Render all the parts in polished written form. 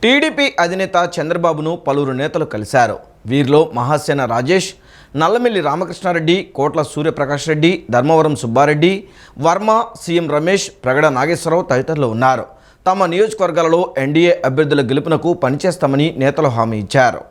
TDP అధినేత చంద్రబాబును పలువురు నేతలు కలిశారు. వీరిలో మహాసేన రాజేష్, నల్లమిల్లి రామకృష్ణారెడ్డి, కోట్ల సూర్యప్రకాష్ రెడ్డి, ధర్మవరం సుబ్బారెడ్డి, వర్మ, సీఎం రమేష్, ప్రగడ నాగేశ్వరరావు తదితరులు ఉన్నారు. తమ నియోజకవర్గాలలో ఎన్డీఏ అభ్యర్థుల గెలుపునకు పనిచేస్తామని నేతలు హామీ ఇచ్చారు.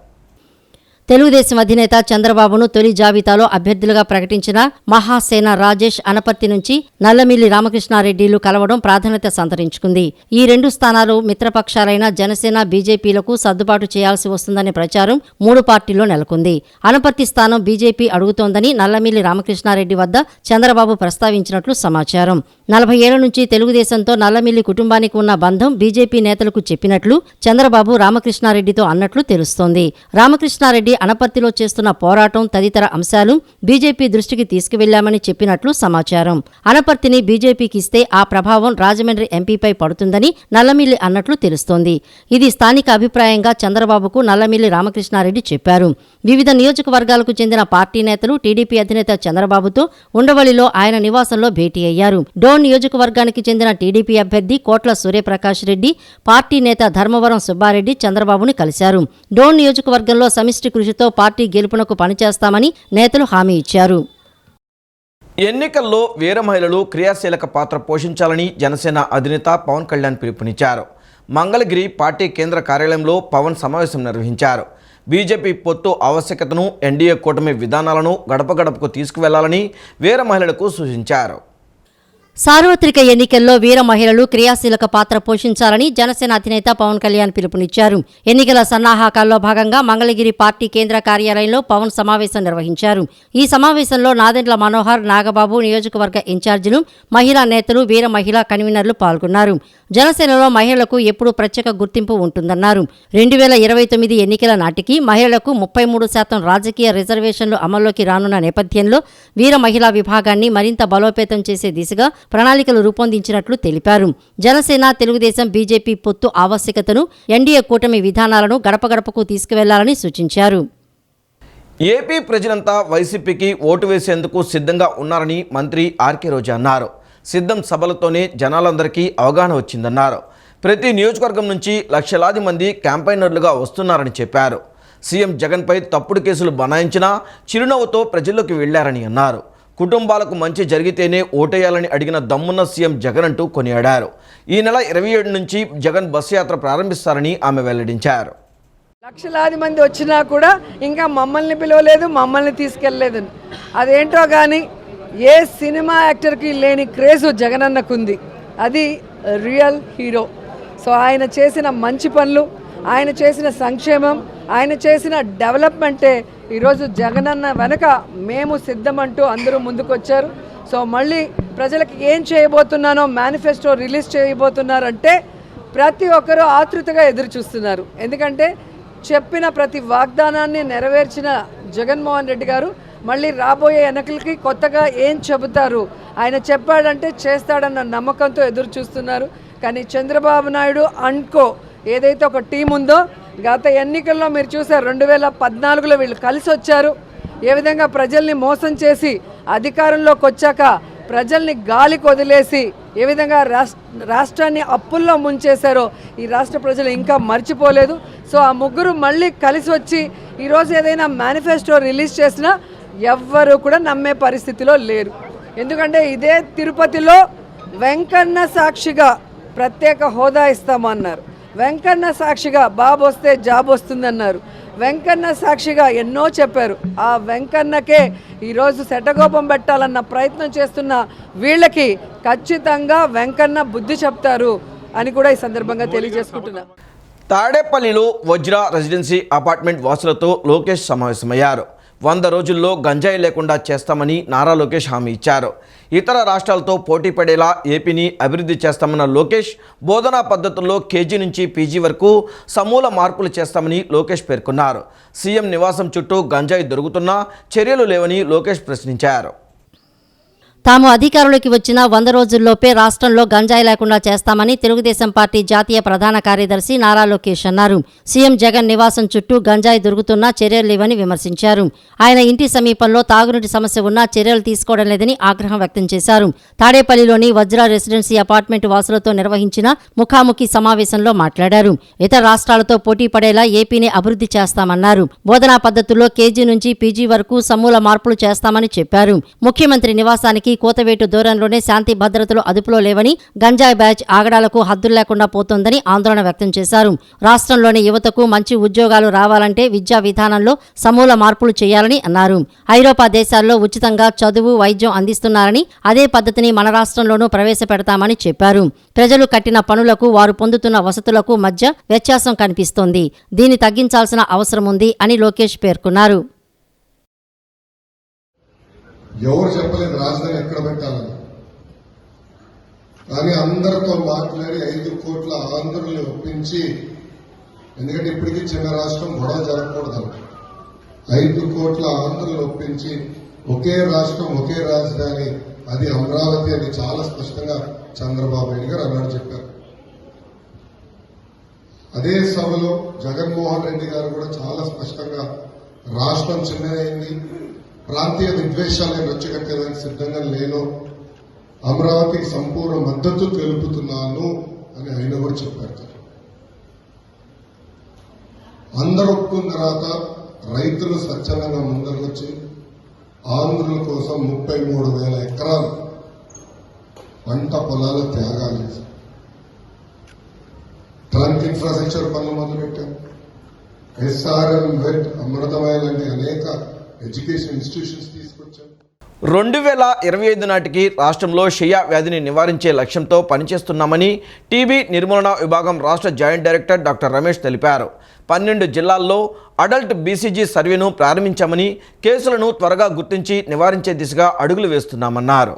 తెలుగుదేశం అధినేత చంద్రబాబును తొలి జాబితాలో అభ్యర్థులుగా ప్రకటించిన మహాసేన రాజేష్ అనపర్తి నుంచి నల్లమిల్లి రామకృష్ణారెడ్డిలు కలవడం ప్రాధాన్యత సంతరించుకుంది. ఈ రెండు స్థానాలు మిత్రపక్షాలైన జనసేన, బీజేపీలకు సర్దుబాటు చేయాల్సి వస్తుందనే ప్రచారం మూడు పార్టీల్లో నెలకొంది. అనపర్తి స్థానం బీజేపీ అడుగుతోందని నల్లమిల్లి రామకృష్ణారెడ్డి వద్ద చంద్రబాబు ప్రస్తావించినట్లు సమాచారం. 40 ఏళ్ల నుంచి తెలుగుదేశంతో నల్లమిల్లి కుటుంబానికి ఉన్న బంధం బీజేపీ నేతలకు చెప్పినట్లు చంద్రబాబు రామకృష్ణారెడ్డితో అన్నట్లు తెలుస్తోంది. రామకృష్ణారెడ్డి అనపర్తిలో చేస్తున్న పోరాటం తదితర అంశాలు బీజేపీ దృష్టికి తీసుకువెళ్లామని చెప్పినట్లు సమాచారం. అనపర్తిని బీజేపీకి ఇస్తే ఆ ప్రభావం రాజమండ్రి ఎంపీపై పడుతుందని నల్లమిల్లి అన్నట్లు తెలుస్తోంది. ఇది స్థానిక అభిప్రాయంగా చంద్రబాబుకు నల్లమిల్లి రామకృష్ణారెడ్డి చెప్పారు. వివిధ నియోజకవర్గాలకు చెందిన పార్టీ నేతలు టీడీపీ అధినేత చంద్రబాబుతో ఉండవల్లిలో ఆయన నివాసంలో భేటీ అయ్యారు. డోన్ నియోజకవర్గానికి చెందిన టీడీపీ అభ్యర్థి కోట్ల సూర్యప్రకాష్ రెడ్డి, పార్టీ నేత ధర్మవరం సుబ్బారెడ్డి చంద్రబాబుని కలిశారు. డోన్ నియోజకవర్గంలో సమిష్టి కృషితో పార్టీ గెలుపునకు పనిచేస్తామని నేతలు హామీ ఇచ్చారు. ఎన్నికల్లో వీర మహిళలు క్రియాశీలక పాత్ర పోషించాలని జనసేన అధినేత పవన్ కళ్యాణ్ పిలుపునిచ్చారు. మంగళగిరి పార్టీ కేంద్ర కార్యాలయంలో పవన్ సమావేశం నిర్వహించారు. బీజేపీ పొత్తు ఆవశ్యకతను, ఎన్డీఏ కూటమి విధానాలను గడప గడపకు తీసుకువెళ్లాలని వీర మహిళలకు సూచించారు. సార్వత్రిక ఎన్నికల్లో వీర మహిళలు క్రియాశీలక పాత్ర పోషించాలని జనసేన అధినేత పవన్ కళ్యాణ్ పిలుపునిచ్చారు. ఎన్నికల సన్నాహకాల్లో భాగంగా మంగళగిరి పార్టీ కేంద్ర కార్యాలయంలో పవన్ సమావేశం నిర్వహించారు. ఈ సమావేశంలో నాదెండ్ల మనోహర్, నాగబాబు, నియోజకవర్గ ఇన్ఛార్జీలు, మహిళా నేతలు, వీర మహిళా కన్వీనర్లు పాల్గొన్నారు. జనసేనలో మహిళలకు ఎప్పుడూ ప్రత్యేక గుర్తింపు ఉంటుందన్నారు. 2029 ఎన్నికల నాటికి మహిళలకు 33% రాజకీయ రిజర్వేషన్లు అమల్లోకి రానున్న నేపథ్యంలో వీర మహిళా విభాగాన్ని మరింత బలోపేతం చేసే దిశగా ప్రణాళికలు రూపొందించినట్లు తెలిపారు. జనసేన, తెలుగుదేశం, బీజేపీ పొత్తు ఆవశ్యకతను, ఎన్డీఏ కూటమి విధానాలను గడప గడపకు తీసుకువెళ్లాలని సూచించారు. ఏపీ ప్రజలంతా వైసీపీకి ఓటు వేసేందుకు సిద్ధంగా ఉన్నారని మంత్రి ఆర్కే రోజా అన్నారు. సిద్ధం సభలతోనే జనాలందరికీ అవగాహన వచ్చిందన్నారు. ప్రతి నియోజకవర్గం నుంచి లక్షలాది మంది క్యాంపైనర్లుగా వస్తున్నారని చెప్పారు. సీఎం జగన్పై తప్పుడు కేసులు బనాయించినా చిరునవ్వుతో ప్రజల్లోకి వెళ్లారని అన్నారు. కుటుంబాలకు మంచి జరిగితేనే ఓటేయాలని అడిగిన దమ్మున్న సీఎం జగన్ అంటూ కొనియాడారు. ఈ నెల 27 నుంచి జగన్ బస్సు యాత్ర ప్రారంభిస్తారని ఆమె వెల్లడించారు. లక్షలాది మంది వచ్చినా కూడా ఇంకా మమ్మల్ని పిలవలేదు, మమ్మల్ని తీసుకెళ్ళలేదు. అదేంటో కానీ ఏ సినిమా యాక్టర్కి లేని క్రేజు జగనన్నకుంది. అది రియల్ హీరో. సో ఆయన చేసిన మంచి పనులు, ఆయన చేసిన సంక్షేమం, ఆయన చేసిన డెవలప్మెంటే ఈరోజు జగనన్న వెనక మేము సిద్ధమంటూ అందరూ ముందుకొచ్చారు. సో మళ్ళీ ప్రజలకు ఏం చేయబోతున్నానో మేనిఫెస్టో రిలీజ్ చేయబోతున్నారంటే ప్రతి ఒక్కరూ ఆతృతగా ఎదురు చూస్తున్నారు. ఎందుకంటే చెప్పిన ప్రతి వాగ్దానాన్ని నెరవేర్చిన జగన్మోహన్ రెడ్డి గారు మళ్ళీ రాబోయే ఎన్నికలకి కొత్తగా ఏం చెబుతారు, ఆయన చెప్పాడంటే చేస్తాడన్న నమ్మకంతో ఎదురు చూస్తున్నారు. కానీ చంద్రబాబు నాయుడు అండ్కో ఏదైతే ఒక టీం ఉందో, గత ఎన్నికల్లో మీరు చూసారు 2014లో వీళ్ళు కలిసి వచ్చారు. ఏ విధంగా ప్రజల్ని మోసం చేసి అధికారంలోకి వచ్చాక ప్రజల్ని గాలికి వదిలేసి ఏ విధంగా రాష్ట్రాన్ని అప్పుల్లో ముంచేశారో ఈ రాష్ట్ర ప్రజలు ఇంకా మర్చిపోలేదు. సో ఆ ముగ్గురు మళ్ళీ కలిసి వచ్చి ఈరోజు ఏదైనా మేనిఫెస్టో రిలీజ్ చేసినా ఎవ్వరూ కూడా నమ్మే పరిస్థితిలో లేరు. ఎందుకంటే ఇదే తిరుపతిలో వెంకన్న సాక్షిగా ప్రత్యేక హోదా ఇస్తామన్నారు. వెంకన్న సాక్షిగా బాబు వస్తే జాబ్ వస్తుందన్నారు. వెంకన్న సాక్షిగా ఎన్నో చెప్పారు. ఆ వెంకన్నకే ఈరోజు శటగోపం పెట్టాలన్న ప్రయత్నం చేస్తున్న వీళ్ళకి ఖచ్చితంగా వెంకన్న బుద్ధి చెప్తారు అని కూడా ఈ సందర్భంగా తెలియజేసుకుంటున్నా. తాడేపల్లిలో వజ్ర రెసిడెన్సీ అపార్ట్మెంట్ వాసులతో లోకేష్ సమావేశమయ్యారు. 100 రోజుల్లో గంజాయి లేకుండా చేస్తామని నారా లోకేష్ హామీ ఇచ్చారు. ఇతర రాష్ట్రాలతో పోటీ పడేలా ఏపీని అభివృద్ధి చేస్తామన్న లోకేష్ బోధనా పద్ధతుల్లో కేజీ నుంచి పీజీ వరకు సమూల మార్పులు చేస్తామని లోకేష్ పేర్కొన్నారు. సీఎం నివాసం చుట్టూ గంజాయి దొరుకుతున్నా చర్యలు లేవని లోకేష్ ప్రశ్నించారు. తాము అధికారంలోకి వచ్చిన 100 రోజుల్లోపే రాష్ట్రంలో గంజాయి లేకుండా చేస్తామని తెలుగుదేశం పార్టీ జాతీయ ప్రధాన కార్యదర్శి నారా లోకేష్ అన్నారు. సీఎం జగన్ నివాసం చుట్టూ గంజాయి దొరుకుతున్నా చర్యలు లేవని విమర్శించారు. ఆయన ఇంటి సమీపంలో తాగునీటి సమస్య ఉన్నా చర్యలు తీసుకోవడం లేదని ఆగ్రహం వ్యక్తం చేశారు. తాడేపల్లిలోని వజ్ర రెసిడెన్సీ అపార్ట్మెంట్ వాసులతో నిర్వహించిన ముఖాముఖి సమావేశంలో మాట్లాడారు. ఇతర రాష్ట్రాలతో పోటీ పడేలా ఏపీని అభివృద్ధి చేస్తామన్నారు. బోధనా పద్ధతుల్లో కేజీ నుంచి పీజీ వరకు సమూల మార్పులు చేస్తామని చెప్పారు. ముఖ్యమంత్రి నివాసానికి కోతవేటు దూరంలోనే శాంతి భద్రతలు అదుపులో లేవని, గంజాయి బ్యాచ్ ఆగడాలకు హద్దులు లేకుండా పోతోందని ఆందోళన వ్యక్తం చేశారు. రాష్ట్రంలోని యువతకు మంచి ఉద్యోగాలు రావాలంటే విద్యా విధానంలో సమూల మార్పులు చేయాలని అన్నారు. ఐరోపా దేశాల్లో ఉచితంగా చదువు, వైద్యం అందిస్తున్నారని అదే పద్ధతిని మన రాష్ట్రంలోనూ ప్రవేశపెడతామని చెప్పారు. ప్రజలు కట్టిన పనులకు వారు పొందుతున్న వసతులకు మధ్య వ్యత్యాసం కనిపిస్తోంది. దీన్ని తగ్గించాల్సిన అవసరం ఉంది అని లోకేష్ పేర్కొన్నారు. ఎవరు చెప్పలేదు రాజధాని ఎక్కడ పెట్టాలని, కానీ అందరితో మాట్లాడి 5 కోట్ల ఆంధ్రుల్ని ఒప్పించి, ఎందుకంటే ఇప్పటికీ చిన్న రాష్ట్రం గొడవ జరగకూడదు, 5 కోట్ల ఆంధ్రులను ఒప్పించి ఒకే రాష్ట్రం ఒకే రాజధాని, అది అమరావతి అని చాలా స్పష్టంగా చంద్రబాబు నాయుడు గారు అన్నాడు చెప్పారు. అదే సభలో జగన్మోహన్ రెడ్డి గారు కూడా చాలా స్పష్టంగా రాష్ట్రం చిన్నదైంది, ప్రాంతీయ విద్వేషాలను రచ్చగట్టేదానికి సిద్ధంగా లేను, అమరావతికి సంపూర్ణ మద్దతు తెలుపుతున్నాను అని ఆయన కూడా చెప్పారు. అందరూ ఒప్పుకున్న తర్వాత రైతులు స్వచ్ఛందంగా ముందరొచ్చి ఆంధ్రుల కోసం 33,000 ఎకరాలు పంట పొలాలు త్యాగాలు చేశారు. ట్రంక్ ఇన్ఫ్రాస్ట్రక్చర్ పనులు మొదలుపెట్టారు. ఎస్ఆర్ఎం, వెట్, అమృతమయ లాంటి అనేక ఎడ్యుకేషన్ ఇన్స్టిట్యూషన్స్ తీసుకొచ్చారు. 2025 నాటికి రాష్ట్రంలో షియా వ్యాధిని నివారించే లక్ష్యంతో పనిచేస్తున్నామని టీబీ నిర్మూలన విభాగం రాష్ట్ర జాయింట్ డైరెక్టర్ డాక్టర్ రమేష్ తెలిపారు. 12 జిల్లాల్లో అడల్ట్ బీసీజీ సర్వేను ప్రారంభించామని, కేసులను త్వరగా గుర్తించి నివారించే దిశగా అడుగులు వేస్తున్నామన్నారు.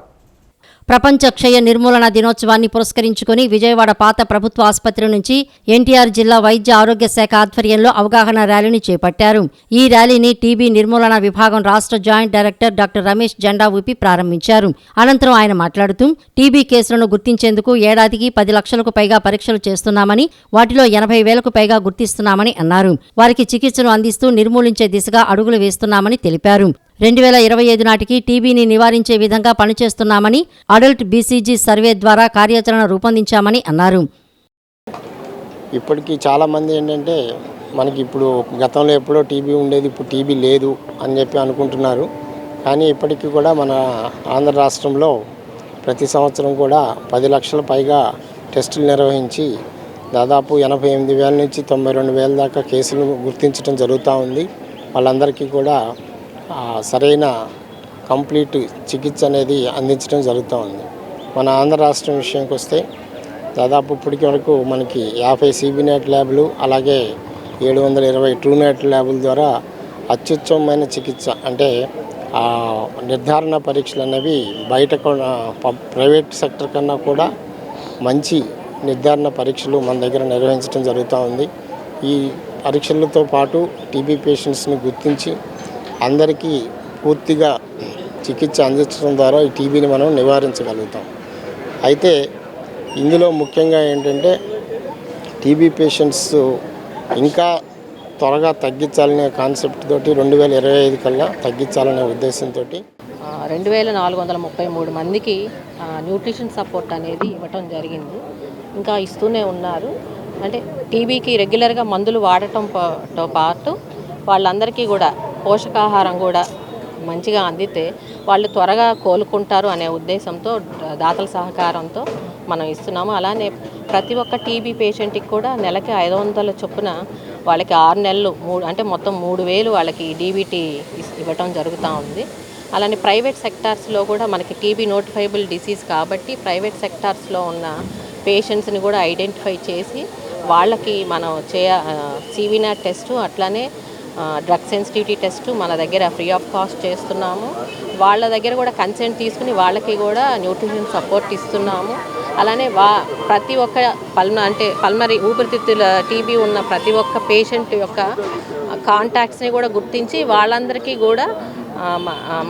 ప్రపంచ క్షయ నిర్మూలన దినోత్సవాన్ని పురస్కరించుకుని విజయవాడ పాత ప్రభుత్వ ఆసుపత్రి నుంచి ఎన్టీఆర్ జిల్లా వైద్య ఆరోగ్య శాఖ ఆధ్వర్యంలో అవగాహన ర్యాలీని చేపట్టారు. ఈ ర్యాలీని టీబీ నిర్మూలన విభాగం రాష్ట్ర జాయింట్ డైరెక్టర్ డాక్టర్ రమేష్ జెండా ఊపి ప్రారంభించారు. అనంతరం ఆయన మాట్లాడుతూ టీబీ కేసులను గుర్తించేందుకు ఏడాదికి 10 లక్షలకు పైగా పరీక్షలు చేస్తున్నామని, వాటిలో 80,000కు పైగా గుర్తిస్తున్నామని అన్నారు. వారికి చికిత్సను అందిస్తూ నిర్మూలించే దిశగా అడుగులు వేస్తున్నామని తెలిపారు. 2025 నాటికి టీబీని నివారించే విధంగా పనిచేస్తున్నామని, అడల్ట్ బీసీజీ సర్వే ద్వారా కార్యాచరణ రూపొందించామని అన్నారు. ఇప్పటికీ చాలామంది ఏంటంటే మనకి ఇప్పుడు గతంలో ఎప్పుడో టీబీ ఉండేది, ఇప్పుడు టీబీ లేదు అని చెప్పి అనుకుంటున్నారు. కానీ ఇప్పటికీ కూడా మన ఆంధ్ర రాష్ట్రంలో ప్రతి సంవత్సరం కూడా 10 లక్షల పైగా టెస్టులు నిర్వహించి దాదాపు 88,000 నుంచి 92,000 దాకా కేసులు గుర్తించడం జరుగుతూ ఉంది. వాళ్ళందరికీ కూడా సరైన కంప్లీట్ చికిత్స అనేది అందించడం జరుగుతూ ఉంది. మన ఆంధ్ర రాష్ట్రం విషయానికి వస్తే దాదాపు ఇప్పటికి వరకు మనకి 50 CBNet ల్యాబ్లు, అలాగే 720 TrueNet ల్యాబుల ద్వారా అత్యుత్తమమైన చికిత్స అంటే నిర్ధారణ పరీక్షలు అనేవి బయట ప్రైవేట్ సెక్టర్ కన్నా కూడా మంచి నిర్ధారణ పరీక్షలు మన దగ్గర నిర్వహించడం జరుగుతూ ఉంది. ఈ పరీక్షలతో పాటు టీబీ పేషెంట్స్ని గుర్తించి అందరికీ పూర్తిగా చికిత్స అందించడం ద్వారా ఈ టీబీని మనం నివారించగలుగుతాం. అయితే ఇందులో ముఖ్యంగా ఏంటంటే టీబీ పేషెంట్స్ ఇంకా త్వరగా తగ్గించాలనే కాన్సెప్ట్ తోటి 2025 కల్లా తగ్గించాలనే ఉద్దేశంతో 2433 మందికి న్యూట్రిషన్ సపోర్ట్ అనేది ఇవ్వటం జరిగింది. ఇంకా ఇస్తూనే ఉన్నారు. అంటే టీబీకి రెగ్యులర్గా మందులు వాడటంతో పాటు వాళ్ళందరికీ కూడా పోషకాహారం కూడా మంచిగా అందితే వాళ్ళు త్వరగా కోలుకుంటారు అనే ఉద్దేశంతో దాతల సహకారంతో మనం ఇస్తున్నాము. అలానే ప్రతి ఒక్క టీబీ పేషెంట్కి కూడా నెలకి 500 చొప్పున వాళ్ళకి 6 నెలలు అంటే మొత్తం 3,000 వాళ్ళకి డీబీటీ ఇవ్వటం జరుగుతూ ఉంది. అలానే ప్రైవేట్ సెక్టార్స్లో కూడా మనకి టీబీ నోటిఫైబుల్ డిసీజ్ కాబట్టి ప్రైవేట్ సెక్టార్స్లో ఉన్న పేషెంట్స్ని కూడా ఐడెంటిఫై చేసి వాళ్ళకి మనం CVNAT టెస్టు, అట్లానే డ్రగ్ సెన్సిటివిటీ టెస్ట్ మన దగ్గర ఫ్రీ ఆఫ్ కాస్ట్ చేస్తున్నాము. వాళ్ళ దగ్గర కూడా కన్సెంట్ తీసుకుని వాళ్ళకి కూడా న్యూట్రిషన్ సపోర్ట్ ఇస్తున్నాము. అలానే ప్రతి ఒక్క పల్మరీ ఊపిరితిత్తుల టీబీ ఉన్న ప్రతి ఒక్క పేషెంట్ యొక్క కాంటాక్ట్స్ని కూడా గుర్తించి వాళ్ళందరికీ కూడా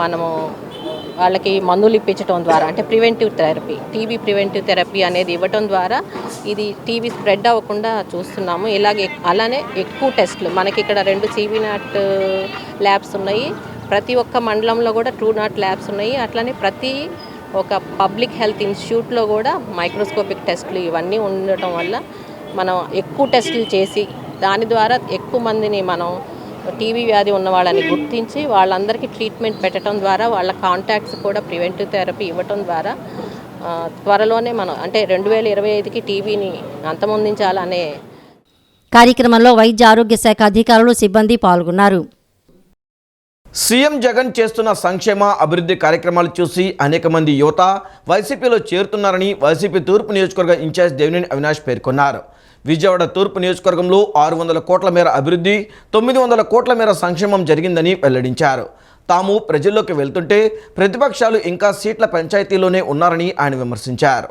మనము వాళ్ళకి మందులు ఇప్పించడం ద్వారా, అంటే preventive therapy, TB preventive therapy అనేది ఇవ్వటం ద్వారా ఇది టీబీ స్ప్రెడ్ అవ్వకుండా చూస్తున్నాము. అలానే ఎక్కువ టెస్టులు మనకి ఇక్కడ 2 CBNAT ల్యాబ్స్ ఉన్నాయి, ప్రతి ఒక్క మండలంలో కూడా TrueNAT ల్యాబ్స్ ఉన్నాయి. అట్లనే ప్రతి ఒక పబ్లిక్ హెల్త్ ఇన్స్టిట్యూట్లో కూడా మైక్రోస్కోపిక్ టెస్టులు ఇవన్నీ ఉండటం వల్ల మనం ఎక్కువ టెస్టులు చేసి దాని ద్వారా ఎక్కువ మందిని మనం టీబీ వ్యాధి ఉన్న వాళ్ళని గుర్తించి వాళ్ళందరికీ ట్రీట్మెంట్ పెట్టడం ద్వారా వాళ్ళ కాంటాక్ట్స్ కూడా ప్రివెంటివ్ థెరపీ ఇవ్వటం ద్వారా త్వరలోనే మనం అంటే 2025కి టీబీని అంతమొందించాలనే కార్యక్రమంలో వైద్య ఆరోగ్య శాఖ అధికారులు, సిబ్బంది పాల్గొన్నారు. సీఎం జగన్ చేస్తున్న సంక్షేమ అభివృద్ధి కార్యక్రమాలు చూసి అనేక మంది యువత వైసీపీలో చేరుతున్నారని వైసీపీ తూర్పు నియోజకవర్గ ఇన్ఛార్జ్ దేవినేని అవినాష్ పేర్కొన్నారు. విజయవాడ తూర్పు నియోజకవర్గంలో 600 కోట్ల మేర అభివృద్ధి, 900 కోట్ల మేర సంక్షేమం జరిగిందని వెల్లడించారు. తాము ప్రజల్లోకి వెళ్తుంటే ప్రతిపక్షాలు ఇంకా సీట్ల పంచాయతీలోనే ఉన్నారని ఆయన విమర్శించారు.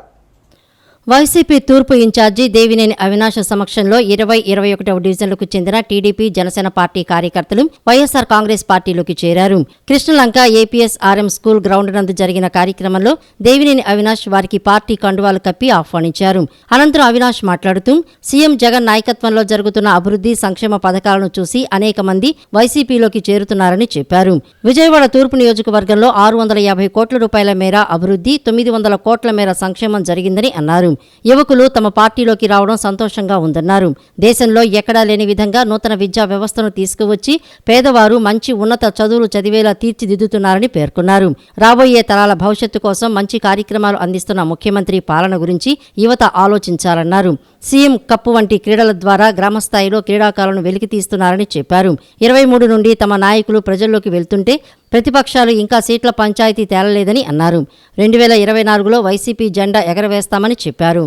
వైసీపీ తూర్పు ఇన్ఛార్జి దేవినేని అవినాష్ సమక్షంలో 20-21వ డివిజన్లకు చెందిన టీడీపీ, జనసేన పార్టీ కార్యకర్తలు వైఎస్సార్ కాంగ్రెస్ పార్టీలోకి చేరారు. కృష్ణలంక APSRM స్కూల్ గ్రౌండ్ నందు జరిగిన కార్యక్రమంలో దేవినేని అవినాష్ వారికి పార్టీ కండువాలు కప్పి ఆహ్వానించారు. అనంతరం అవినాష్ మాట్లాడుతూ సీఎం జగన్ నాయకత్వంలో జరుగుతున్న అభివృద్ధి, సంక్షేమ పథకాలను చూసి అనేక మంది వైసీపీలోకి చేరుతున్నారని చెప్పారు. విజయవాడ తూర్పు నియోజకవర్గంలో 650 కోట్ల రూపాయల మేర అభివృద్ధి, 900 కోట్ల మేర సంక్షేమం జరిగిందని అన్నారు. యువకులు తమ పార్టీలోకి రావడం సంతోషంగా ఉందన్నారు. దేశంలో ఎక్కడా లేని విధంగా నూతన విద్యా వ్యవస్థను తీసుకువచ్చి పేదవారు మంచి ఉన్నత చదువులు చదివేలా తీర్చిదిద్దుతున్నారని పేర్కొన్నారు. రాబోయే తరాల భవిష్యత్తు కోసం మంచి కార్యక్రమాలు అందిస్తున్న ముఖ్యమంత్రి పాలన గురించి యువత ఆలోచించాలన్నారు. సీఎం కప్పు వంటి క్రీడల ద్వారా గ్రామస్థాయిలో క్రీడాకారులను వెలికితీస్తున్నారని చెప్పారు. 23 నుండి తమ నాయకులు ప్రజల్లోకి వెళ్తుంటే ప్రతిపక్షాలు ఇంకా సీట్ల పంచాయతీ తేలలేదని అన్నారు. 2024లో వైసీపీ జెండా ఎగరవేస్తామని చెప్పారు.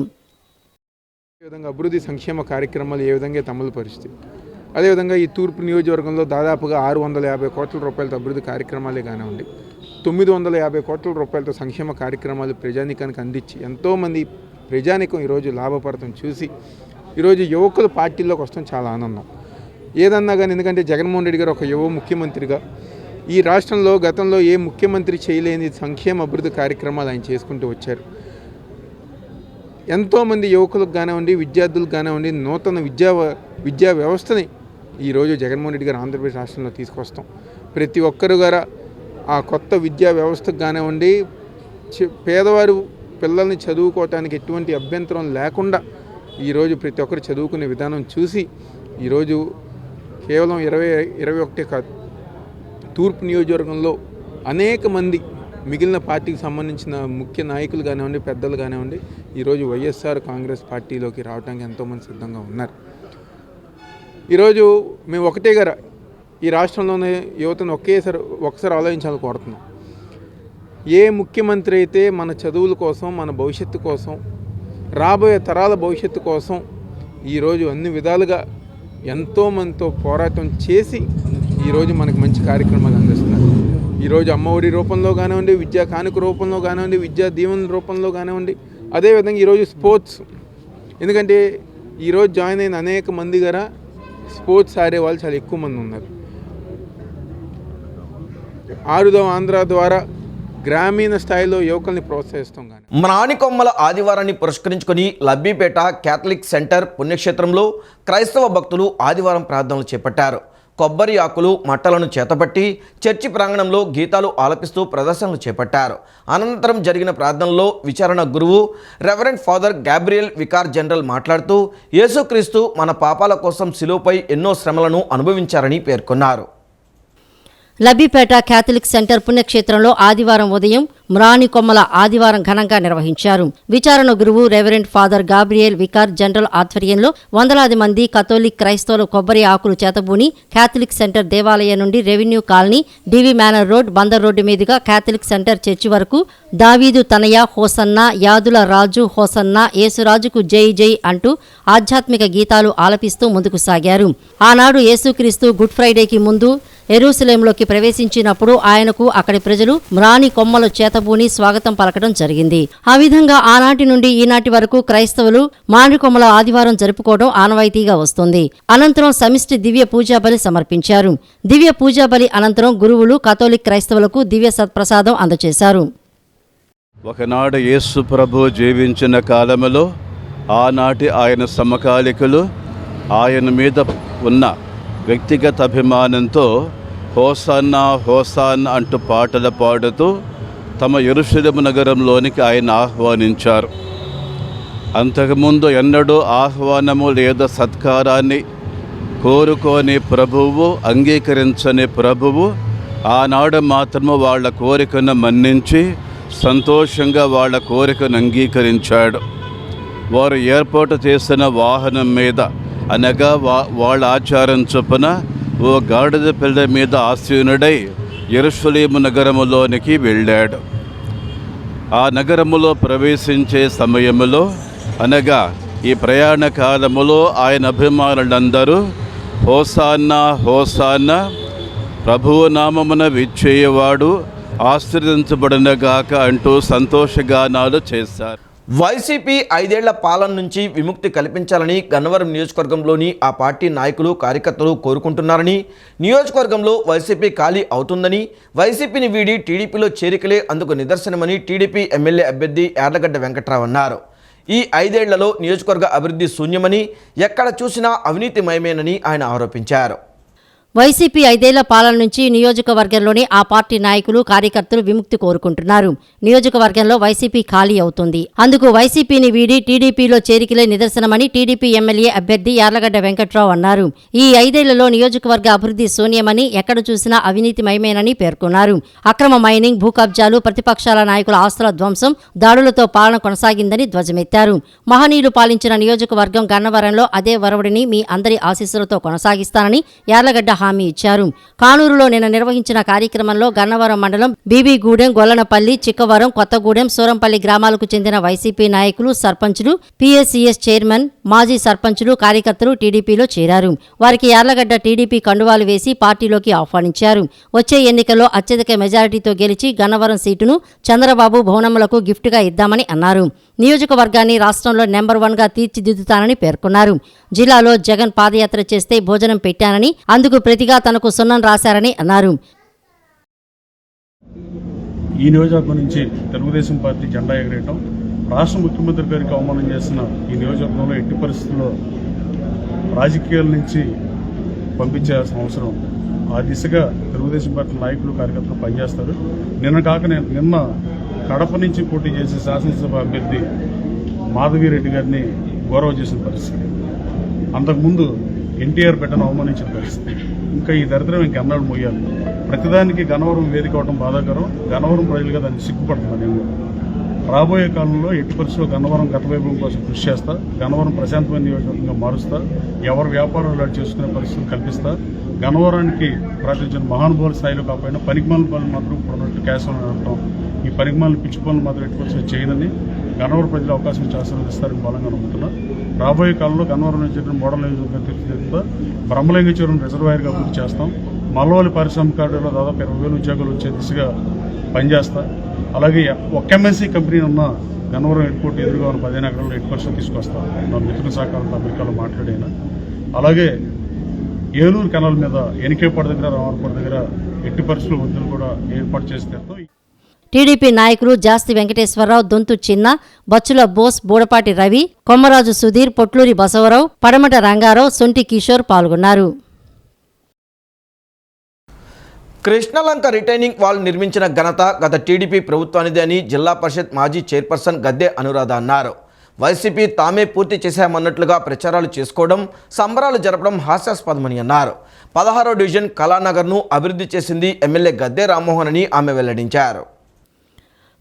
అభివృద్ధి సంక్షేమ కార్యక్రమాలు ఏ విధంగా అమలు పరిస్థితి, అదేవిధంగా ఈ తూర్పు నియోజకవర్గంలో దాదాపుగా 650 కోట్ల రూపాయలతో అభివృద్ధి కార్యక్రమాలే కానివ్వండి, 950 కోట్ల రూపాయలతో సంక్షేమ కార్యక్రమాలు ప్రజానీకానికి అందించి ఎంతోమంది ప్రజానీకం ఈరోజు లాభపడటం చూసి ఈరోజు యువకుల పార్టీలోకి వస్తాం చాలా ఆనందం. ఏదన్నా కానీ, ఎందుకంటే జగన్మోహన్ రెడ్డి గారు ఒక యువ ముఖ్యమంత్రిగా ఈ రాష్ట్రంలో గతంలో ఏ ముఖ్యమంత్రి చేయలేని సంక్షేమ అభివృద్ధి కార్యక్రమాలు ఆయన చేసుకుంటూ వచ్చారు. ఎంతోమంది యువకులకు కానివ్వండి, విద్యార్థులకు కానివ్వండి, నూతన విద్యా వ్యవస్థని ఈరోజు జగన్మోహన్ రెడ్డి గారు ఆంధ్రప్రదేశ్ రాష్ట్రంలో తీసుకొస్తాం. ప్రతి ఒక్కరు గారు ఆ కొత్త విద్యా వ్యవస్థకు కానివ్వండి, పేదవారు పిల్లల్ని చదువుకోవటానికి ఎటువంటి అభ్యంతరం లేకుండా ఈరోజు ప్రతి ఒక్కరు చదువుకునే విధానం చూసి ఈరోజు కేవలం 20-21 కాదు, తూర్పు నియోజకవర్గంలో అనేక మంది మిగిలిన పార్టీకి సంబంధించిన ముఖ్య నాయకులు కానివ్వండి, పెద్దలు కానివ్వండి, ఈరోజు వైఎస్ఆర్ కాంగ్రెస్ పార్టీలోకి రావడానికి ఎంతోమంది సిద్ధంగా ఉన్నారు. ఈరోజు మేము ఒకటే గారు ఈ రాష్ట్రంలోనే యువతను ఒకసారి ఆలోచించాలని కోరుతున్నాం. ఏ ముఖ్యమంత్రి అయితే మన చదువుల కోసం, మన భవిష్యత్తు కోసం, రాబోయే తరాల భవిష్యత్తు కోసం ఈరోజు అన్ని విధాలుగా ఎంతోమందితో పోరాటం చేసి ఈరోజు మనకు మంచి కార్యక్రమాలు అందిస్తున్నారు. ఈరోజు అమ్మఒడి రూపంలో కానివ్వండి, విద్యా కానుక రూపంలో కానివ్వండి, విద్యా దీవెన రూపంలో కానివ్వండి, అదేవిధంగా ఈరోజు స్పోర్ట్స్, ఎందుకంటే ఈరోజు జాయిన్ అయిన అనేక మంది గారా స్పోర్ట్స్ ఆడే వాళ్ళు చాలా ఎక్కువ మంది ఉన్నారు. ఆరుదవ ఆంధ్ర ద్వారా గ్రామీణ స్థాయిలో యువకుల్ని ప్రోత్సహిస్తాం. కానీ మ్రాణికొమ్మల ఆదివారాన్ని పురస్కరించుకొని లబ్బిపేట క్యాథలిక్ సెంటర్ పుణ్యక్షేత్రంలో క్రైస్తవ భక్తులు ఆదివారం ప్రార్థనలు చేపట్టారు. కొబ్బరి ఆకులు, మట్టలను చేతపట్టి చర్చి ప్రాంగణంలో గీతాలు ఆలపిస్తూ ప్రదర్శనలు చేపట్టారు. అనంతరం జరిగిన ప్రార్థనలో విచారణ గురువు reverend father Gabriel vicar general మాట్లాడుతూ యేసుక్రీస్తు మన పాపాల కోసం శిలువపై ఎన్నో శ్రమలను అనుభవించారని పేర్కొన్నారు. లబ్బిపేట క్యాథలిక్ సెంటర్ పుణ్యక్షేత్రంలో ఆదివారం ఉదయం మ్రాణికొమ్మల ఆదివారం ఘనంగా నిర్వహించారు. విచారణ గురువు reverend father Gabriel vicar general ఆధ్వర్యంలో వందలాది మంది కథోలిక్ క్రైస్తవులు కొబ్బరి ఆకులు చేతబూని క్యాథలిక్ సెంటర్ దేవాలయం నుండి రెవెన్యూ కాలనీ, డివి మేనర్ రోడ్, బందర్ రోడ్డు మీదుగా క్యాథలిక్ సెంటర్ చర్చి వరకు దావీదు తనయ హోసన్న, యాదుల రాజు హోసన్న, యేసురాజుకు జై జై అంటూ ఆధ్యాత్మిక గీతాలు ఆలపిస్తూ ముందుకు సాగారు. ఆనాడు యేసుక్రీస్తు గుడ్ ఫ్రైడేకి ముందు యెరూషలేంలోకి ప్రవేశించినప్పుడు ఆయనకు అక్కడి ప్రజలు మ్రాని కొమ్మలు చేతబూని స్వాగతం పలకడం జరిగింది. ఆ విధంగా ఆనాటి నుండి ఈనాటి వరకు క్రైస్తవులు మామిడి కొమ్మల ఆదివారం జరుపుకోవడం ఆనవాయితీగా వస్తుంది. అనంతరం సమిష్టి దివ్య పూజాబలి సమర్పించారు. దివ్య పూజాబలి అనంతరం గురువులు కథోలిక్ క్రైస్తవులకు దివ్య సత్ప్రసాదం అందజేశారు. ఒకనాడు యేసు ప్రభు జీవించిన కాలములో ఆనాటి ఆయన సమకాలికులు ఆయన మీద ఉన్న వ్యక్తిగత అభిమానంతో హోసన్నా హోసన్నా అంటూ పాటలు పాడుతూ తమ యెరూషలేము నగరంలోనికి ఆయన ఆహ్వానించారు. అంతకుముందు ఎన్నడూ ఆహ్వానము లేదా సత్కారాన్ని కోరుకోని ప్రభువు, అంగీకరించని ప్రభువు ఆనాడు మాత్రము వాళ్ళ కోరికను మన్నించి సంతోషంగా వాళ్ళ కోరికను అంగీకరించాడు. వారు ఏర్పాటు చేసిన వాహనం మీద అనగా వాళ్ళ ఆచారం చొప్పున ఓ గాడిద పిల్ల మీద ఆసీనుడై యెరూషలేము నగరములోనికి వెళ్ళాడు. ఆ నగరములో ప్రవేశించే సమయములో అనగా ఈ ప్రయాణ కాలములో ఆయన అభిమానులందరూ హోసాన్నా హోసాన్నా, ప్రభువు నామమున విచ్చేయవాడు ఆశీర్వదించబడునగాక అంటూ సంతోషగానాలు చేశారు. వైసీపీ 5 ఏళ్ల పాలన నుంచి విముక్తి కల్పించాలని గన్నవరం నియోజకవర్గంలోని ఆ పార్టీ నాయకులు కార్యకర్తలు కోరుకుంటున్నారని, నియోజకవర్గంలో వైసీపీ ఖాళీ అవుతుందని, వైసీపీని వీడి టీడీపీలో చేరికలే అందుకు నిదర్శనమని టీడీపీ ఎమ్మెల్యే అభ్యర్థి యార్లగడ్డ వెంకట్రావు అన్నారు. ఈ 5 ఏళ్లలో నియోజకవర్గ అభివృద్ధి శూన్యమని, ఎక్కడ చూసినా అవినీతిమయమేనని ఆయన ఆరోపించారు. వైసీపీ 5 ఏళ్ల పాలన నుంచి నియోజకవర్గంలోని ఆ పార్టీ నాయకులు కార్యకర్తలు విముక్తి కోరుకుంటున్నారు. నియోజకవర్గంలో వైసీపీ ఖాళీ అవుతుంది. అందుకు వైసీపీని వీడి టీడీపీలో చేరికలే నిదర్శనమని టీడీపీ ఎమ్మెల్యే అభ్యర్థి యార్లగడ్డ వెంకట్రావు అన్నారు. ఈ 5 ఏళ్లలో నియోజకవర్గ అభివృద్ధి శూన్యమని, ఎక్కడ చూసినా అవినీతిమయమేనని పేర్కొన్నారు. అక్రమ మైనింగ్, భూ కబ్జాలు, ప్రతిపక్షాల నాయకుల ఆస్తుల ధ్వంసం, దాడులతో పాలన కొనసాగిందని ధ్వజమెత్తారు. మహనీయులు పాలించిన నియోజకవర్గం గన్నవరంలో అదే వరవడిని మీ అందరి ఆశీస్సులతో కొనసాగిస్తానని యార్లగడ్డ హామీ ఇచ్చారు. కానూరులో నిన్న నిర్వహించిన కార్యక్రమంలో గన్నవరం మండలం బీబీగూడెం, గొల్లనపల్లి, చిక్కవరం, కొత్తగూడెం, సూరంపల్లి గ్రామాలకు చెందిన వైసీపీ నాయకులు, సర్పంచులు, పీఎస్సీఎస్ చైర్మన్, మాజీ సర్పంచులు, కార్యకర్తలు టీడీపీలో చేరారు. వారికి యార్లగడ్డ టీడీపీ కండువాలు వేసి పార్టీలోకి ఆహ్వానించారు. వచ్చే ఎన్నికల్లో అత్యధిక మెజారిటీతో గెలిచి గన్నవరం సీటును చంద్రబాబు భవనములకు గిఫ్ట్గా ఇద్దామని అన్నారు. నియోజకవర్గాన్ని రాష్ట్రంలో నెంబర్ 1గా తీర్చిదిద్దుతానని పేర్కొన్నారు. జిల్లాలో జగన్ పాదయాత్ర చేస్తే భోజనం పెట్టానని, అందుకు ప్రతిగా తనకు సున్నం రాశారని అన్నారు. ఈ నియోజకవర్గం నుంచి తెలుగుదేశం పార్టీ జెండా ఎగరేయటం, రాష్ట్ర ముఖ్యమంత్రి గారికి అవమానం చేసిన ఈ నియోజకవర్గంలో ఎట్టి పరిస్థితుల్లో రాజకీయాల నుంచి పంపించాల్సిన అవసరం, ఆ దిశగా తెలుగుదేశం పార్టీ నాయకులు, కార్యకర్తలు పనిచేస్తారు. నిన్న కడప నుంచి పోటీ చేసే శాసనసభ అభ్యర్థి మాధవిరెడ్డి గారిని గౌరవ చేసిన పరిస్థితి, అంతకుముందు ఎన్టీఆర్ బిడ్డను అవమానించిన పరిస్థితి. ఇంకా ఈ దరిద్రం ఇంకెన్నాడు మోయాలి. ప్రతిదానికి గన్నవరం వేదిక అవడం బాధాకరం. గన్నవరం ప్రజలుగా దాన్ని సిగ్గుపడుతున్నాను. నేను రాబోయే కాలంలో ఎట్టి పరిస్థితుల్లో గన్నవరం గత వైభవం కోసం కృషి చేస్తా. గన్నవరం ప్రశాంతమైన నియోజకవర్గంగా మారుస్తా. ఎవరి వ్యాపారాలు చేసుకునే పరిస్థితులు కల్పిస్తా. గన్నవరానికి ప్రార్థించిన మహానుభావుల స్థాయిలో కాకపోయినా పనికిమాల పనులు మాత్రం ప్రొడక్ట్ క్యాష్ అనడం, ఈ పనికిమాల పిచ్చి పనులు మాత్రం ఎట్టి పరిస్థితులు చేయదని గన్నవరం ప్రజలు అవకాశం ఇచ్చి ఆశీర్వదిస్తారని బలంగా నమ్ముతున్నా. రాబోయే కాలంలో గన్నవరం నుంచి మోడల్ నియోజకవర్గం తీర్చిదిద్దుతా. బ్రహ్మలింగేశ్వరం రిజర్వాయర్గా అభివృద్ధి చేస్తాం. మల్లవల్లి పారిశ్రామికలో దాదాపు 20,000 ఉద్యోగాలు వచ్చే దిశగా పనిచేస్తా. అలాగే ఒక ఎంఎన్సీ కంపెనీ ఉన్న గన్నవరం ఎయిర్పోర్ట్ ఎదురుగా ఉన్న 15 ఎకరాల్లో 8% తీసుకొస్తాం. నా మిత్రుల సహకారంతో అమెరికాలో మాట్లాడైనా. అలాగే ఏలూరు కెనాల్ మీద ఎనికేపాడు దగ్గర, రామర్పాడు దగ్గర ఎట్టి పరిస్థితుల వద్దులు కూడా ఏర్పాటు చేస్తే టీడీపీ నాయకులు జాస్తి వెంకటేశ్వరరావు, దొంతు చిన్న, బచ్చుల బోస్, బూడపాటి రవి, కొమ్మరాజు సుధీర్, పొట్లూరి బసవరావు, పడమట రంగారావు, సొంటి కిషోర్ పాల్గొన్నారు. కృష్ణలంక రిటైనింగ్ వాల్ నిర్మించిన ఘనత గత టీడీపీ ప్రభుత్వానిదే అని జిల్లా పరిషత్ మాజీ చైర్పర్సన్ గద్దె అనురాధ అన్నారు. వైసీపీ తామే పూర్తి చేశామన్నట్లుగా ప్రచారాలు చేసుకోవడం, సంబరాలు జరపడం హాస్యాస్పదమని అన్నారు. 16వ డివిజన్ కళానగర్ను అభివృద్ధి చేసింది ఎమ్మెల్యే గద్దె రామ్మోహన్ అని ఆమె వెల్లడించారు.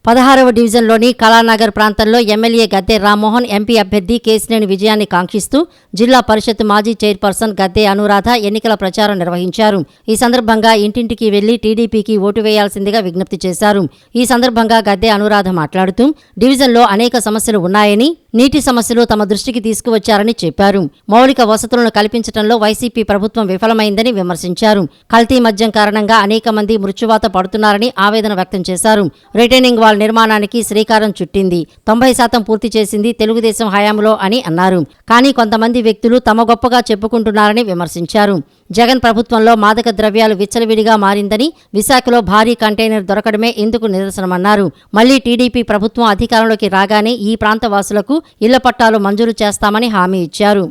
16వ డివిజన్లోని కళానగర్ ప్రాంతంలో ఎమ్మెల్యే గద్దె రామ్మోహన్, ఎంపీ అభ్యర్థి కేశినేని విజయాన్ని కాంక్షిస్తూ జిల్లా పరిషత్ మాజీ చైర్పర్సన్ గద్దె అనురాధ ఎన్నికల ప్రచారం నిర్వహించారు. ఈ సందర్భంగా ఇంటింటికి వెళ్లి టీడీపీకి ఓటు వేయాల్సిందిగా విజ్ఞప్తి చేశారు. ఈ సందర్భంగా గద్దె అనురాధ మాట్లాడుతూ డివిజన్లో అనేక సమస్యలు ఉన్నాయని, నీటి సమస్యలు తమ దృష్టికి తీసుకువచ్చారని చెప్పారు. మౌలిక వసతులను కల్పించడంలో వైసీపీ ప్రభుత్వం విఫలమైందని విమర్శించారు. కల్తీ మద్యం కారణంగా అనేక మంది మృత్యువాత పడుతున్నారని ఆవేదన వ్యక్తం చేశారు. రిటైనింగ్ వాల్ నిర్మాణానికి శ్రీకారం చుట్టింది 90% పూర్తి చేసింది తెలుగుదేశం హయాంలో అని అన్నారు. కానీ కొంతమంది వ్యక్తులు తమ గొప్పగా చెప్పుకుంటున్నారని విమర్శించారు. జగన్ ప్రభుత్వంలో మాదక ద్రవ్యాలు విచ్చలవిడిగా మారిందని, విశాఖలో భారీ కంటైనర్ దొరకడమే ఇందుకు నిదర్శనమన్నారు. మళ్లీ టీడీపీ ప్రభుత్వం అధికారంలోకి రాగానే ఈ ప్రాంత వాసులకు ఇళ్ల పట్టాలు మంజూరు చేస్తామని హామీ ఇచ్చారు.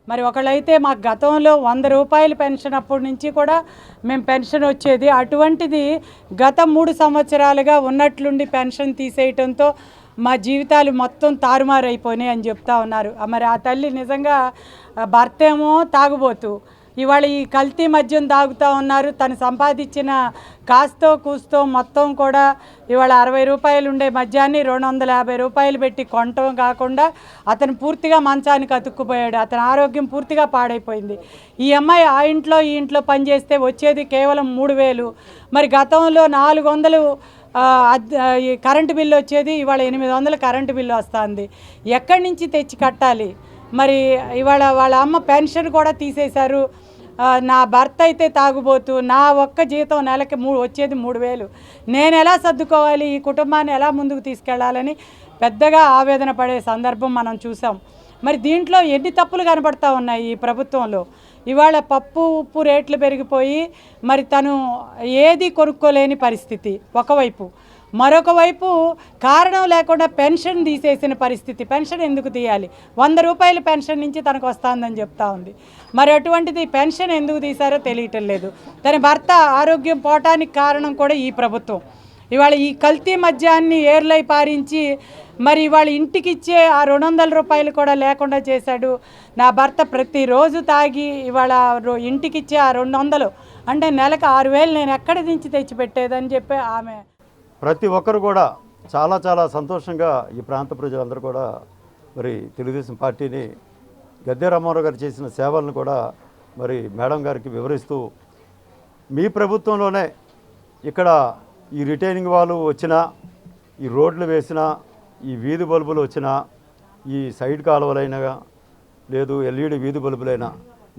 మరి ఒకళ్ళైతే మాకు గతంలో 100 రూపాయలు పెన్షన్ అప్పటి నుంచి కూడా మేము పెన్షన్ వచ్చేది. అటువంటిది గత 3 సంవత్సరాలుగా ఉన్నట్లుండి పెన్షన్ తీసేయటంతో మా జీవితాలు మొత్తం తారుమారైపోయినాయి అని చెప్తా ఉన్నారు. మరి ఆ తల్లి నిజంగా భర్త ఏమో తాగుబోతు, ఇవాళ ఈ కల్తీ మద్యం తాగుతూ ఉన్నారు. తను సంపాదించిన కాస్తో కూస్తో మొత్తం కూడా ఇవాళ 60 రూపాయలు ఉండే మద్యాన్ని 250 రూపాయలు పెట్టి కొనటం కాకుండా అతను పూర్తిగా మంచానికి అతుక్కుపోయాడు. అతని ఆరోగ్యం పూర్తిగా పాడైపోయింది. ఈ అమ్మాయి ఆ ఇంట్లో ఈ ఇంట్లో పనిచేస్తే వచ్చేది కేవలం 3000. మరి గతంలో 400 కరెంటు బిల్లు వచ్చేది, ఇవాళ 800 కరెంటు బిల్లు వస్తుంది. ఎక్కడి నుంచి తెచ్చి కట్టాలి? మరి ఇవాళ వాళ్ళ అమ్మ పెన్షన్ కూడా తీసేశారు. నా భర్త అయితే తాగుబోతు, నా ఒక్క జీతం నెలకి వచ్చేది 3000. నేను ఎలా సర్దుకోవాలి, ఈ కుటుంబాన్ని ఎలా ముందుకు తీసుకెళ్లాలని పెద్దగా ఆవేదన పడే సందర్భం మనం చూసాం. మరి దీంట్లో ఎన్ని తప్పులు కనబడతా ఉన్నాయి ఈ ప్రభుత్వంలో. ఇవాళ పప్పు ఉప్పు రేట్లు పెరిగిపోయి మరి తను ఏది కొనుక్కోలేని పరిస్థితి ఒకవైపు, మరొక వైపు కారణం లేకుండా పెన్షన్ తీసేసిన పరిస్థితి. పెన్షన్ ఎందుకు తీయాలి? 100 రూపాయల పెన్షన్ నుంచి తనకు వస్తుందని చెప్తా ఉంది. మరి అటువంటిది పెన్షన్ ఎందుకు తీశారో తెలియటం లేదు. తన భర్త ఆరోగ్యం పోవటానికి కారణం కూడా ఈ ప్రభుత్వం. ఇవాళ ఈ కల్తీ మద్యాన్ని ఏర్లై పారించి మరి ఇవాళ ఇంటికిచ్చే ఆ 200 రూపాయలు కూడా లేకుండా చేశాడు. నా భర్త ప్రతిరోజు తాగి ఇవాళ ఇంటికిచ్చే ఆ 200 అంటే నెలకు 6000 నేను ఎక్కడి నుంచి తెచ్చిపెట్టేదని చెప్పి ఆమె. ప్రతి ఒక్కరు కూడా చాలా చాలా సంతోషంగా ఈ ప్రాంత ప్రజలందరూ కూడా మరి తెలుగుదేశం పార్టీని, గద్దె రామ్మోహన్ గారు చేసిన సేవలను కూడా మరి మేడం గారికి వివరిస్తూ, మీ ప్రభుత్వంలోనే ఇక్కడ ఈ రిటైనింగ్ వాల్ వచ్చినా, ఈ రోడ్లు వేసినా, ఈ వీధి బల్బులు వచ్చినా, ఈ సైడ్ కాలువలైనా లేదు ఎల్ఈడి వీధి బల్బులైనా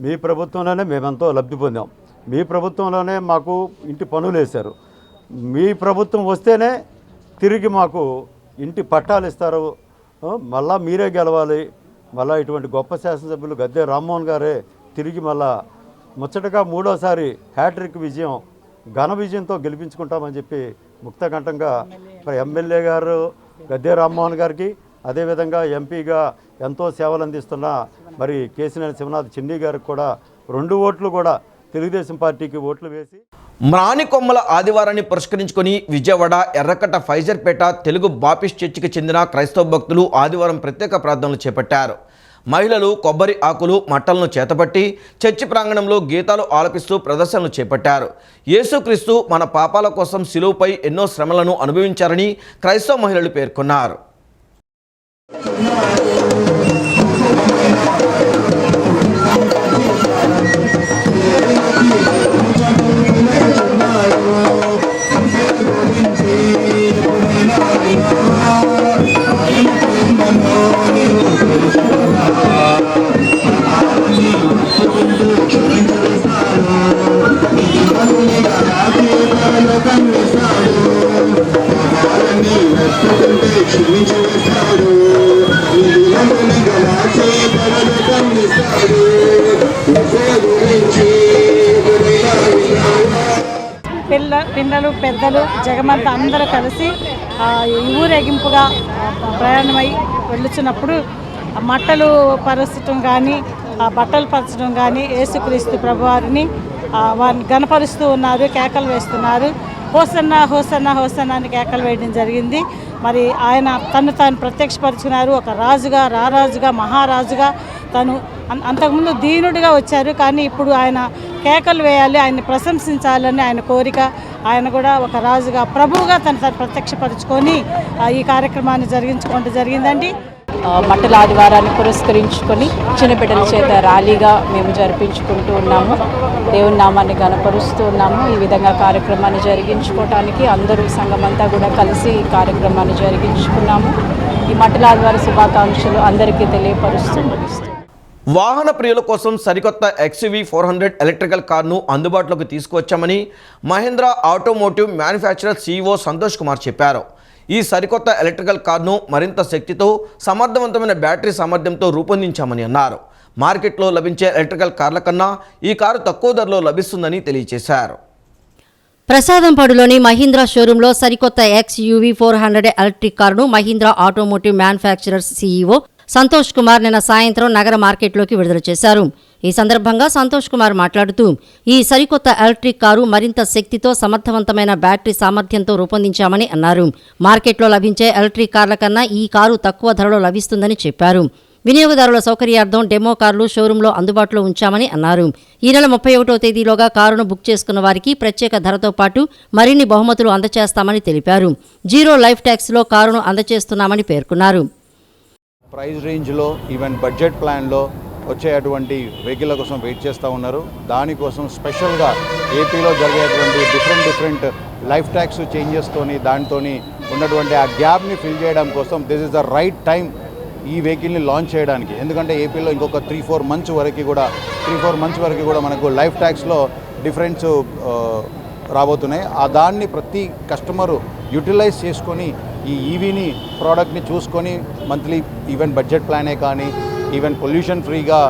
మీ ప్రభుత్వంలోనే మేమెంతో లబ్ధి పొందాం. మీ ప్రభుత్వంలోనే మాకు ఇంటి పనులు వేశారు. మీ ప్రభుత్వం వస్తేనే తిరిగి మాకు ఇంటి పట్టాలు ఇస్తారు. మళ్ళా మీరే గెలవాలి. మళ్ళీ ఇటువంటి గొప్ప శాసనసభ్యులు గద్దె రామ్మోహన్ గారే తిరిగి మళ్ళా ముచ్చటగా 3వసారి హ్యాట్రిక్ విజయం, ఘన విజయంతో గెలిపించుకుంటామని చెప్పి ముక్తకంఠంగా ఎమ్మెల్యే గారు గద్దె రామ్మోహన్ గారికి, అదేవిధంగా ఎంపీగా ఎంతో సేవలు అందిస్తున్న మరి కేశినేని శివనాథ్ చిన్ని గారికి కూడా 2 ఓట్లు కూడా తెలుగుదేశం పార్టీకి ఓట్లు వేసి. మ్రానికొమ్మల ఆదివారాన్ని పురస్కరించుకొని విజయవాడ ఎర్రకట్ట ఫైజర్పేట తెలుగు బాపిస్ట్ చర్చికి చెందిన క్రైస్తవ భక్తులు ఆదివారం ప్రత్యేక ప్రార్థనలు చేపట్టారు. మహిళలు కొబ్బరి ఆకులు మట్టలను చేతపట్టి చర్చి ప్రాంగణంలో గీతాలు ఆలపిస్తూ ప్రదర్శనలు చేపట్టారు. యేసుక్రీస్తు మన పాపాల కోసం శిలువపై ఎన్నో శ్రమలను అనుభవించారని క్రైస్తవ మహిళలు పేర్కొన్నారు. పిల్లలు పెద్దలు జగమంతా అందరూ కలిసి ఊరేగింపుగా ప్రయాణమై వెళ్ళుచున్నప్పుడు మట్టలు పరచడం కానీ, బట్టలు పరచడం కానీ యేసుక్రీస్తు ప్రభువారిని వారిని గణపరుస్తూ ఉన్నారు, కేకలు వేస్తున్నారు. హోసన్నా హోసన్నా హోసన్నా అని కేకలు వేయడం జరిగింది. మరి ఆయన తాను ప్రత్యక్షపరుచుకున్నారు. ఒక రాజుగా, రారాజుగా, మహారాజుగా తను అంతకుముందు దీనుడిగా వచ్చారు. కానీ ఇప్పుడు ఆయన కేకలు వేయాలి, ఆయన్ని ప్రశంసించాలని ఆయన కోరిక. ఆయన కూడా ఒక రాజుగా ప్రభువుగా తను ప్రత్యక్షపరుచుకొని ఈ కార్యక్రమాన్ని జరిగించుకోవడం జరిగిందండి. మట్టల ఆదివారాన్ని పురస్కరించుకొని చిన్న బిడ్డల చేత ర్యాలీగా మేము జరిపించుకుంటూ ఉన్నాము. దేవుని నామాన్ని గణపరుస్తూ ఉన్నాము. ఈ విధంగా కార్యక్రమాన్ని జరిగించుకోవడానికి అందరూ సంఘమంతా కూడా కలిసి ఈ కార్యక్రమాన్ని జరిగించుకున్నాము. ఈ మట్టల ఆదివార శుభాకాంక్షలు అందరికీ తెలియపరుస్తూ ముగిస్తున్నాము. వాహన ప్రియుల కోసం సరికొత్త XUV 400 ఎలక్ట్రికల్ కార్ను అందుబాటులోకి తీసుకువచ్చామని Mahindra automotive manufacturer CEO Santosh Kumar చెప్పారు. ఈ సరికొత్త ఎలక్ట్రికల్ కార్ను మరింత శక్తితో సమర్థవంతమైన బ్యాటరీ సామర్థ్యంతో రూపొందించామని అన్నారు. మార్కెట్లో లభించే ఎలక్ట్రికల్ కార్ల కన్నా ఈ కారు తక్కువ ధరలో లభిస్తుందని తెలియజేశారు. ప్రసాదంపాడులోని మహీంద్రా షోరూంలో సరికొత్త XUV 400 ఎలక్ట్రిక్ కారును Mahindra automotive manufacturers CEO Santosh Kumar నిన్న సాయంత్రం నగర మార్కెట్లోకి విడుదల చేశారు. ఈ సందర్భంగా సంతోష్ కుమార్ మాట్లాడుతూ ఈ సరికొత్త ఎలక్ట్రిక్ కారు మరింత శక్తితో సమర్థవంతమైన బ్యాటరీ సామర్థ్యంతో రూపొందించామని అన్నారు. మార్కెట్లో లభించే ఎలక్ట్రిక్ కార్ల కన్నా ఈ కారు తక్కువ ధరలో లభిస్తుందని చెప్పారు. వినియోగదారుల సౌకర్యార్థం డెమో కార్లు షోరూంలో అందుబాటులో ఉంచామని అన్నారు. ఈ నెల 31వ తేదీలోగా కారును బుక్ చేసుకున్న వారికి ప్రత్యేక ధరతో పాటు మరిన్ని బహుమతులు అందజేస్తామని తెలిపారు. జీరో లైఫ్ ట్యాక్స్లో కారును అందజేస్తున్నామని పేర్కొన్నారు. ప్రైస్ రేంజ్లో ఈవెన్ బడ్జెట్ ప్లాన్లో వచ్చేటువంటి వెహికల్ కోసం వెయిట్ చేస్తూ ఉన్నారు. దానికోసం స్పెషల్గా ఏపీలో జరిగేటువంటి డిఫరెంట్ లైఫ్ ట్యాక్స్ చేంజెస్తోని దానితోని ఉన్నటువంటి ఆ గ్యాప్ని ఫిల్ చేయడం కోసం this is the right time ఈ వెహికల్ని లాంచ్ చేయడానికి. ఎందుకంటే ఏపీలో ఇంకొక 3-4 మంత్స్ వరకు కూడా మనకు లైఫ్ ట్యాక్స్లో డిఫరెన్స్ రాబోతున్నాయి. ఆ దాన్ని ప్రతి కస్టమరు యూటిలైజ్ చేసుకొని ఈ ఈవీని ప్రోడక్ట్ని చూసుకొని మంత్లీ ఈవెన్ బడ్జెట్ ప్లానే కానీ ఈవెన్ పొల్యూషన్ ఫ్రీగా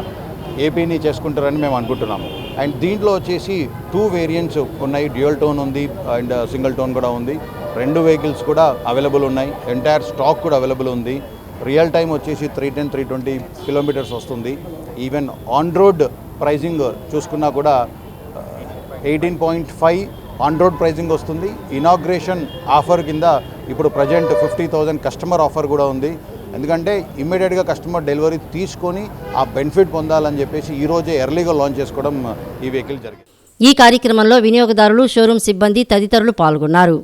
ఏపీని చేసుకుంటారని మేము అనుకుంటున్నాము. అండ్ దీంట్లో వచ్చేసి 2 వేరియంట్స్ ఉన్నాయి. డ్యూయల్ టోన్ ఉంది అండ్ సింగిల్ టోన్ కూడా ఉంది. 2 వెహికల్స్ కూడా అవైలబుల్ ఉన్నాయి. ఎంటైర్ స్టాక్ కూడా అవైలబుల్ ఉంది. రియల్ టైం వచ్చేసి 310-320 కిలోమీటర్స్ వస్తుంది. ఈవెన్ ఆన్ రోడ్ ప్రైజింగ్ చూసుకున్నా కూడా 18.5 ఆన్ రోడ్ ప్రైజింగ్ వస్తుంది. ఇనాగ్రేషన్ ఆఫర్ కింద ఇప్పుడు ప్రజెంట్ 50,000 కస్టమర్ ఆఫర్ కూడా ఉంది. ఎందుకంటే ఇమ్మీడియట్గా కస్టమర్ డెలివరీ తీసుకొని ఆ బెనిఫిట్ పొందాలని చెప్పేసి ఈరోజే ఎర్లీగా లాంచ్ చేసుకోవడం ఈ వెహికల్ జరిగింది. ఈ కార్యక్రమంలో వినియోగదారులు, షోరూం సిబ్బంది తదితరులు పాల్గొన్నారు.